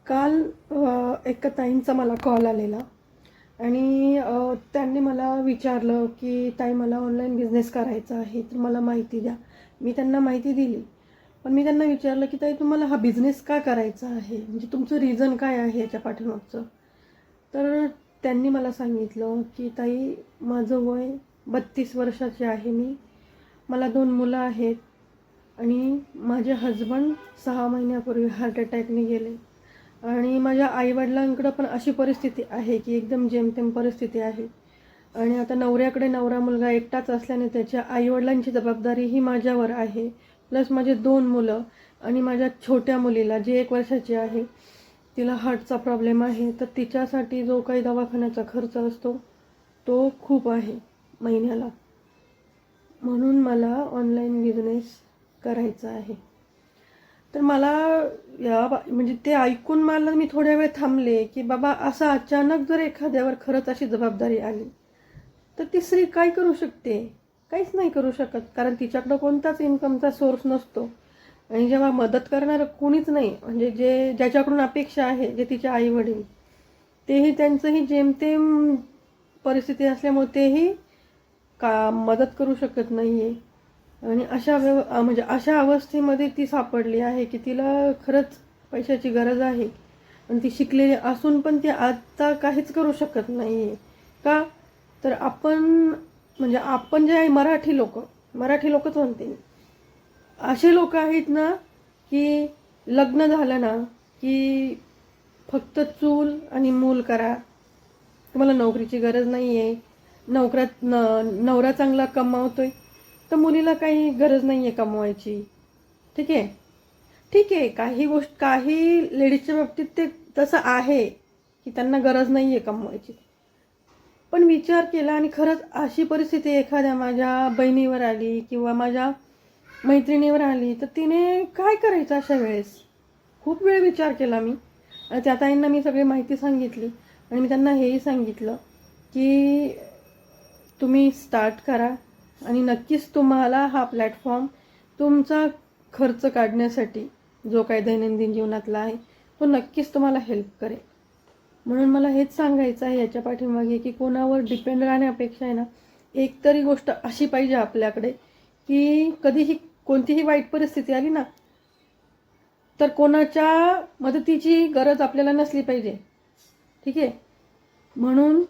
काल एका ताईंचा मला कॉल आलेला आणि त्यांनी मला विचारलं की ताई मला ऑनलाईन बिझनेस करायचा आहे तर मला माहिती द्या. मी त्यांना माहिती दिली. पण मी त्यांना विचारलं की ताई तुम्हाला हा बिझनेस का करायचा आहे, म्हणजे तुमचं रिझन काय आहे याच्या पाठीमागचं. तर त्यांनी मला सांगितलं की ताई माझं वय 32 वर्षाचे आहे. मला 2 मुलं आहेत आणि माझे हजबंड 6 महिन्यापूर्वी हार्ट अटॅकने गेले. आणि माझ्या आईवडिलांकडं पण अशी परिस्थिती आहे की एकदम जेमतेम परिस्थिती आहे. आणि आता नवऱ्याकडे नवरा मुलगा एकटाच असल्याने त्याच्या आईवडिलांची जबाबदारी ही माझ्यावर आहे. प्लस माझे 2 मुलं आणि माझ्या छोट्या मुलीला जी 1 वर्षाची आहे, तिला हार्टचा प्रॉब्लेम आहे. तर तिच्यासाठी जो काही दवाखान्याचा खर्च असतो तो खूप आहे महिन्याला. म्हणून मला ऑनलाईन बिझनेस करायचा आहे. तर मला म्हणजे ते ऐकून मी थोड्या वेळ थांबले की बाबा असं अचानक जर एखाद्यावर खरंच अशी जबाबदारी आली तर ती स्त्री काय करू शकते? काहीच नाही करू शकत, कारण तिच्याकडं कोणताच इन्कमचा सोर्स नसतो. आणि जेव्हा मदत करणारं कोणीच नाही, म्हणजे ज्याच्याकडून अपेक्षा आहे, जे तिचे आईवडील, तेही त्यांचंही जेमतेम परिस्थिती असल्यामुळे तेही मदत करू शकत नाही आहे. आणि म्हणजे अशा अवस्थेमध्ये ती सापडली आहे की तिला खरंच पैशाची गरज आहे. आणि ती शिकलेली असून पण ती आता काहीच करू शकत नाही आहे. का? तर आपण जे आहे मराठी लोकच म्हणते मी. असे लोक आहेत ना की लग्न झालं ना की फक्त चूल आणि मूल करा, तुम्हाला नोकरीची गरज नाही आहे. नवरा चांगला कमावतोय तर मुलीला काही गरज नाही आहे कमवायची. ठीक आहे, ठीक आहे. काही लेडीजच्या बाबतीत ते तसं आहे की त्यांना गरज नाही आहे कमवायची. पण विचार केला आणि खरंच अशी परिस्थिती एखाद्या माझ्या बहिणीवर आली किंवा माझ्या मैत्रिणीवर आली तर तिने काय करायचं अशा वेळेस? खूप वेळ विचार केला मी. आणि त्या ताईंना मी सगळी माहिती सांगितली आणि मी त्यांना हेही सांगितलं की तुम्ही स्टार्ट करा आणि नक्कीच तुम्हाला हा प्लॅटफॉर्म तुमचा खर्च काढण्यासाठी जो काही दैनंदिन जीवनातला आहे तो नक्कीच तुम्हाला हेल्प करेल. म्हणून मला हेच सांगायचं आहे याच्या पाठीमागे की कोणावर डिपेंड राहण्यापेक्षा आहे ना, एकतरी गोष्ट अशी पाहिजे आपल्याकडे की कधीही कोणतीही वाईट परिस्थिती आली ना तर कोणाच्या मदतीची गरज आपल्याला नसली पाहिजे. ठीक आहे. म्हणून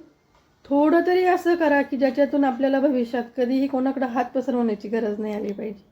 थोडं तरी असं करा की ज्याच्यातून आपल्याला भविष्यात कधीही कोणाकडे हात पसरवण्याची गरज नाही आली पाहिजे.